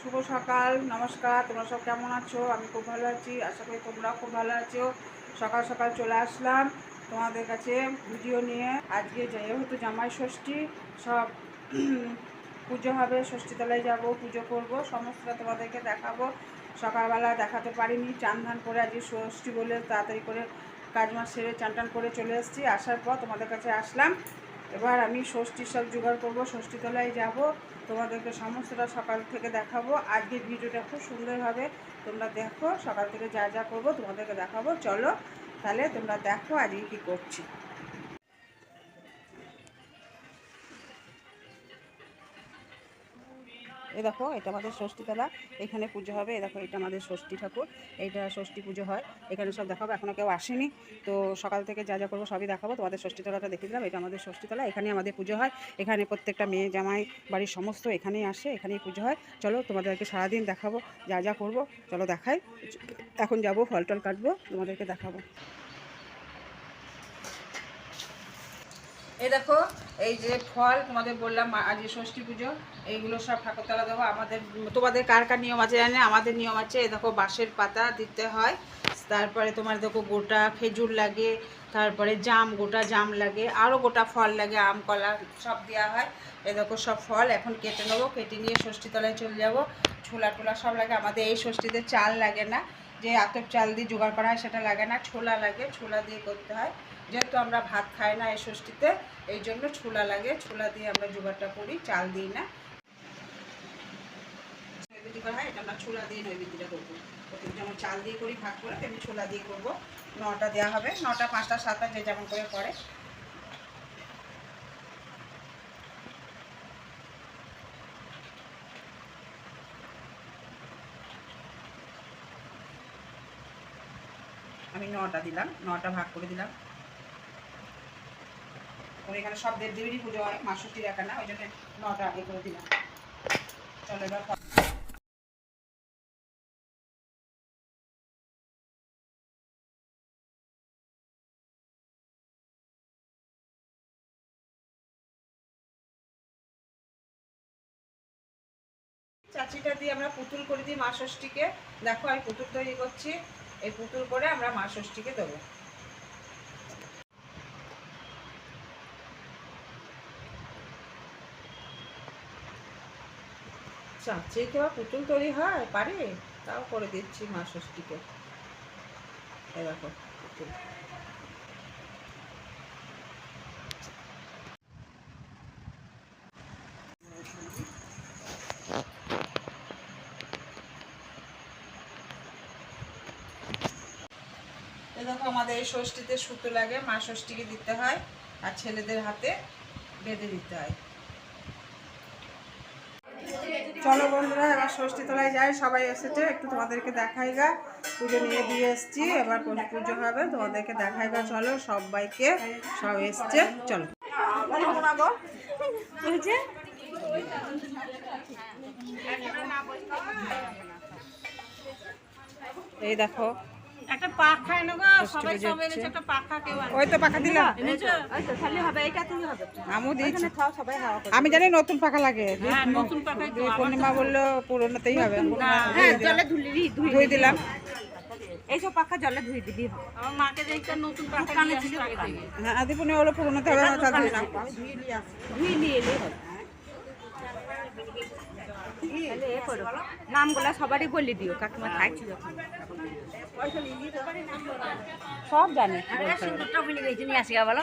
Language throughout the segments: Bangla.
শুভ সকাল, নমস্কার। তোমরা সব কেমন আছো? আমি খুব ভালো আছি, আশা করি তোমরাও খুব ভালো আছো। সকাল সকাল চলে আসলাম তোমাদের কাছে ভিডিও নিয়ে। আজকে যেহেতু জামাই ষষ্ঠী, সব পুজো হবে, ষষ্ঠীতলায় যাব, পুজো করব, সমস্তটা তোমাদেরকে দেখাবো। সকালবেলা দেখাতে পারিনি, চান ধান করে আজকে ষষ্ঠী বলে তাড়াতাড়ি করে কাজ মাস সেরে চান টান করে চলে এসেছি। আসার পর তোমাদের কাছে আসলাম। এবার আমি ষষ্ঠীর সব জোগাড় করবো, ষষ্ঠীতলায় যাব, তোমাদেরকে সমস্তটা সকাল থেকে দেখাবো। আজকের ভিডিওটা খুব সুন্দর হবে, তোমরা দেখো। সকাল থেকে যা যা করবো তোমাদেরকে দেখাবো। চলো তাহলে তোমরা দেখো আজকে কী করছি। এই দেখো, এটা আমাদের ষষ্ঠীতলা, এখানে পুজো হবে। এই দেখো, এটা আমাদের ষষ্ঠী ঠাকুর, এইটা ষষ্ঠী পুজো হয়। এখানে সব দেখাবো, এখনও কেউ আসেনি, তো সকাল থেকে যা যা করবো সবই দেখাবো। তোমাদের ষষ্ঠীতলাটা দেখে দিলাম, এটা আমাদের ষষ্ঠীতলা, এখানে আমাদের পুজো হয়। এখানে প্রত্যেকটা মেয়ে জামাই বাড়ির সমস্ত এখানেই আসে, এখানেই পুজো হয়। চলো তোমাদেরকে সারাদিন দেখাবো যা যা করবো, চলো দেখাই। এখন যাব, ফল টল কাটবো, তোমাদেরকে দেখাবো। এই দেখো, এই যে ফল তোমাদের বললাম আজকে ষষ্ঠী পুজো, এইগুলো সব ঠাকুরতলা দেবো। আমাদের, তোমাদের কার কার নিয়ম আছে জানি না, আমাদের নিয়ম আছে। এই দেখো, বাঁশের পাতা দিতে হয়, তারপরে তোমার দেখো গোটা খেজুর লাগে, তারপরে জাম, গোটা জাম লাগে, আরও গোটা ফল লাগে, আম কলা সব দেওয়া হয়। এই দেখো, সব ফল এখন কেটে নেবো, কেটে নিয়ে ষষ্ঠীতলায় চলে যাব। ছোলা টোলা সব লাগে। আমাদের এই ষষ্ঠীতে চাল লাগে না, যে আতপ চাল দিয়ে জোগাড় করা হয় সেটা লাগে না, ছোলা লাগে, ছোলা দিয়ে করতে হয়। যেহেতু আমরা ভাত খাই না এই ষষ্ঠীতে, এই জন্য ছোলা লাগে, ছোলা দিয়ে আমরা জোগাড়টা করি, চাল দিই না। নৈবেদ্য করা হয়, এটা আমরা ছোলা দিয়ে নৈবেদ্যটা করবো। যেমন চাল দিয়ে করি ভাগ করে, তেমনি ছোলা দিয়ে করবো। 9টা দেওয়া হবে, 9টা 5টা 7টা যে যেমন করে করে। আমি 9টা দিলাম, 9টা ভাগ করে দিলাম। এখানে সব দেবদেবীরই পুজো হয়, মা ষষ্ঠীর একা না, ওই জন্য 9টা আগে করে দিলাম। চলো এবার চাচিটা দিয়ে আমরা পুতুল করে দিই মা ষষ্ঠীকে। দেখো, আমি পুতুল তৈরি করছি, এই পুতুল করে আমরা মা ষষ্ঠীকে দেবো। চাচি তো পুতুল তৈরি হয় পারে, তাও করে দিচ্ছি মা ষষ্ঠীকে। এই দেখো পুতুল। এই দেখো, আমাদের এই ষষ্ঠীতে সুতো লাগে, মা ষষ্ঠীকে দিতে হয়, আর ছেলেদের হাতে বেঁধে দিতে হয়। চলো বন্ধুরা, এবার ষষ্ঠীতলায় যাই, সবাই এসেছে, একটু তোমাদেরকে দেখাই গা। পুজো নিয়ে দিয়ে এসছি, এবার পুজো হবে, তোমাদেরকে দেখাই গা। চলো, সবাইকে, সব এসছে, চলো। এই দেখো, একটা পাখা এনে গো, সবাই সব এনেছে, একটা পাখা কেউ আনে। ওই তো পাখা দিলাম, এনেছো? ওই তো খালি হবে, এইটা তুমি হবে। আমও দিয়েছি। খাও, সবাই হাওয়া করে। আমি জানি নতুন পাখা লাগে, হ্যাঁ, নতুন পাখাই তো। পূর্ণিমা বললো পুরোনোতেই হবে। হ্যাঁ, জলে ধুয়ে দিলাম। এইসব পাখা জলে ধুয়ে দিবি। আমার মাকে দেখতে নতুন পাখা কানে ছিল আগে থেকে। হ্যাঁ, আদিপুনি হলো পুরোনোতে হবে, আমার তার দিলাম। ধুয়ে নিয়ে এলেই হবে। তাহলে এ করো, নামগুলা সবারই বলে দিও, কাকিমা খাইছি যখন। সব জানে। সিঁদুরটা ভুলে গেছি, নিয়ে আসি বলো।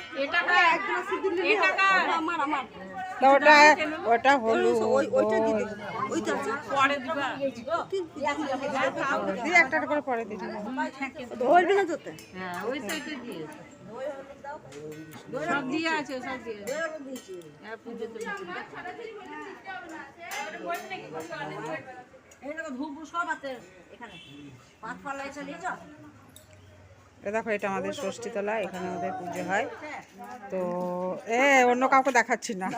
ওটা হলুদ, ওইটা দিদি, ওইটা পরে দিবা। দিয়ে একটা করে পরে দিবি। ধরবি না তোতে? হ্যাঁ, ওই সাইডে দিয়ে সব দিয়ে আছে, সব দিয়ে হ্যাঁ, পুজোতে ধূপ সব আছে এখানে। পাঁচ পাল্লা এসে নিয়ে যাও। দেখো, এটা আমাদের ষষ্ঠীতলা, এখানে আমাদের পুজো হয়। তো অন্য কাউকে দেখাচ্ছি না,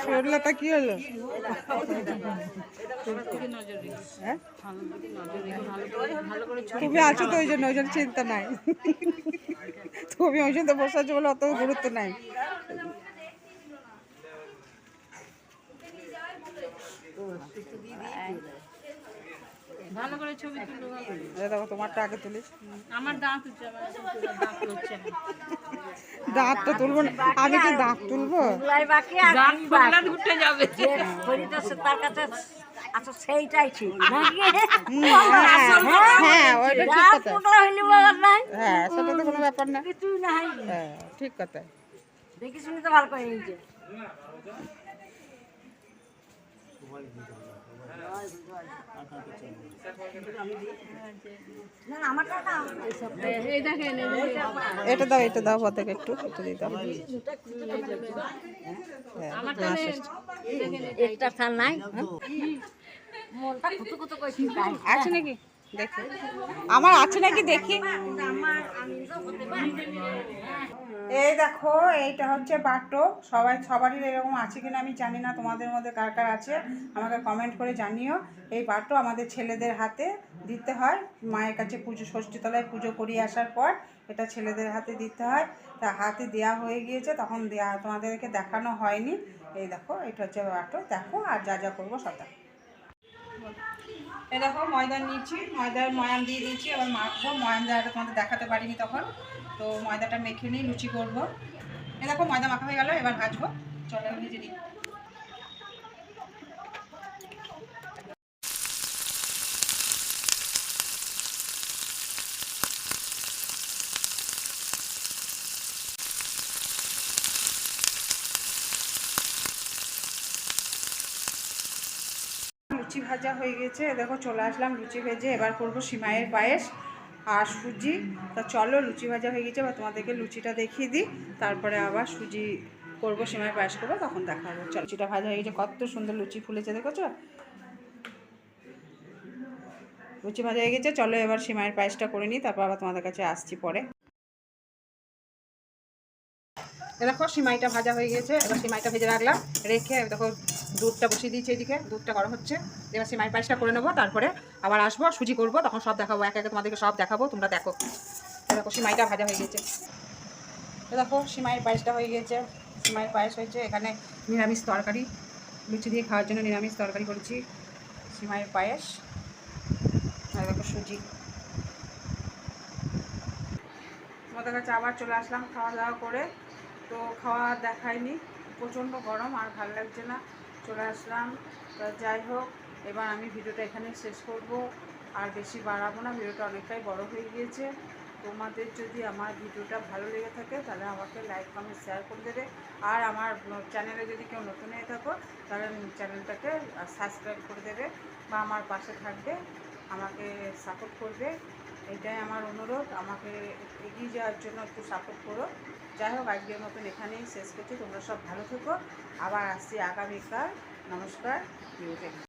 সরলতা কি হলো? হ্যাঁ, তুমি আছো তো, ওই জন্য চিন্তা নাই। তুমি ওই জন্য বসে আছো বলে অত গুরুত্ব নাই। ভালো করে ছবি তুলো। এই দেখো তোমারটা আগে তুলিস। আমার দাঁত উঠছে, আমার দাঁত হচ্ছে না। দাঁতটা তুলবো না, আগে কি দাঁত তুলবো? দাঁত ফোকলা উঠে যাবে। আচ্ছা সেইটাই ঠিক নাকি? হ্যাঁ ওইটা ঠিক রাত কথা। মোগলা হইলে বাবার নাই হ্যাঁ সেটা তো কোনো ব্যাপার না। কিছুই না হয় হ্যাঁ ঠিক কথা। দেখি শুনি তো ভালো করে নিচে না না আমারটা না এইসব এই দেখেন, এই দেখেন। এটা দাও পতাকা একটু দিতে হবে। হ্যাঁ, আমারটা না, নেন। ষষ্ঠী। দেখেন একটা থাল নাই মনটা কুতু কুতু করছি তাই আছে নাকি দেখি, আমার আছে নাকি দেখি। আমার আমি তো হতে পারি এই দেখো এইটা হচ্ছে বাটো, সবারই এরকম আছে কিনা আমি জানি না, তোমাদের মধ্যে কার কার আছে আমাকে কমেন্ট করে জানিও। এই বাটো আমাদের ছেলেদের হাতে দিতে হয়, মায়ের কাছে পুজো ষষ্ঠীতলায় পুজো করিয়ে আসার পর এটা ছেলেদের হাতে দিতে হয়। তা হাতে দেওয়া হয়ে গিয়েছে, তখন দেওয়া তোমাদেরকে দেখানো হয়নি। এই দেখো এটা হচ্ছে বাটো, দেখো আর যা যা করবো সব দেখো। এই দেখো ময়দা নিয়েছি, ময়ান দিয়ে দিয়েছি, এবার মাখবো। ময়ান দেওয়াটা তোমাদের দেখাতে পারিনি তখন, তো ময়দাটা মেখে নিই, লুচি করবো। এই দেখো ময়দা মাখা হয়ে গেল, এবার ভাজবো। চলো ভেজে নিই। লুচি ভাজা হয়ে গেছে, দেখো চলে আসলাম লুচি ভেজে। এবার করবো সিমাইয়ের পায়েস আর সুজি। তা চলো লুচি ভাজা হয়ে গেছে, বা তোমাদেরকে লুচিটা দেখিয়ে দিই, তারপরে আবার সুজি করবো, সিমাইয়ের পায়েস করবো, তখন দেখাবো। চলো লুচিটা ভাজা হয়ে গেছে, কত সুন্দর লুচি ফুলেছে দেখেছো। লুচি ভাজা হয়ে গেছে, চলো এবার সিমাইয়ের পায়েসটা করে নিই, তারপর আবার তোমাদের কাছে আসছি পরে। দেখো সিমাইটা ভাজা হয়ে গেছে, এবার সিমাইটা ভেজে রাখলাম রেখে, দেখো দুধটা বসিয়ে দিয়েছি এদিকে, দুধটা গরম হচ্ছে। এবার সিমাই পায়েসটা করে নেবো, তারপরে আবার আসবো সুজি করবো, তখন সব দেখাবো, একে একে তোমাদেরকে সব দেখাবো, তোমরা দেখো। দেখো সিমাইটা ভাজা হয়ে গেছে, দেখো সিমাইয়ের পায়েসটা হয়ে গেছে। সিমাইয়ের পায়েস হয়েছে, এখানে নিরামিষ তরকারি, লুচি দিয়ে খাওয়ার জন্য নিরামিষ তরকারি করেছি, সিমাইয়ের পায়েস, আর দেখো সুজি। তোমাদের কাছে আবার চলে আসলাম খাওয়া দাওয়া করে, তো খাওয়া দেখায়নি, প্রচণ্ড গরম আর ভালো লাগছে না, চলে আসলাম। তো যাই হোক, এবার আমি ভিডিওটা এখানে শেষ করব, আর বেশি বাড়াবো না, ভিডিওটা অনেকটাই বড় হয়ে গিয়েছে। তোমাদের যদি আমার ভিডিওটা ভালো লেগে থাকে তাহলে আমাকে লাইক কমেন্ট শেয়ার করে দেবে, আর আমার চ্যানেলে যদি কেউ নতুন হয়ে থাকো তাহলে চ্যানেলটাকে সাবস্ক্রাইব করে দেবে, বা আমার পাশে থাকবে, আমাকে সাপোর্ট করবে, এটাই আমার অনুরোধ। আমাকে এগিয়ে যাওয়ার জন্য একটু সাপোর্ট করো। যাই হোক, আজকের মতন এখানেই শেষ করছি, তোমরা সব ভালো থেকো, আবার আসছি আগামীকাল। নমস্কার।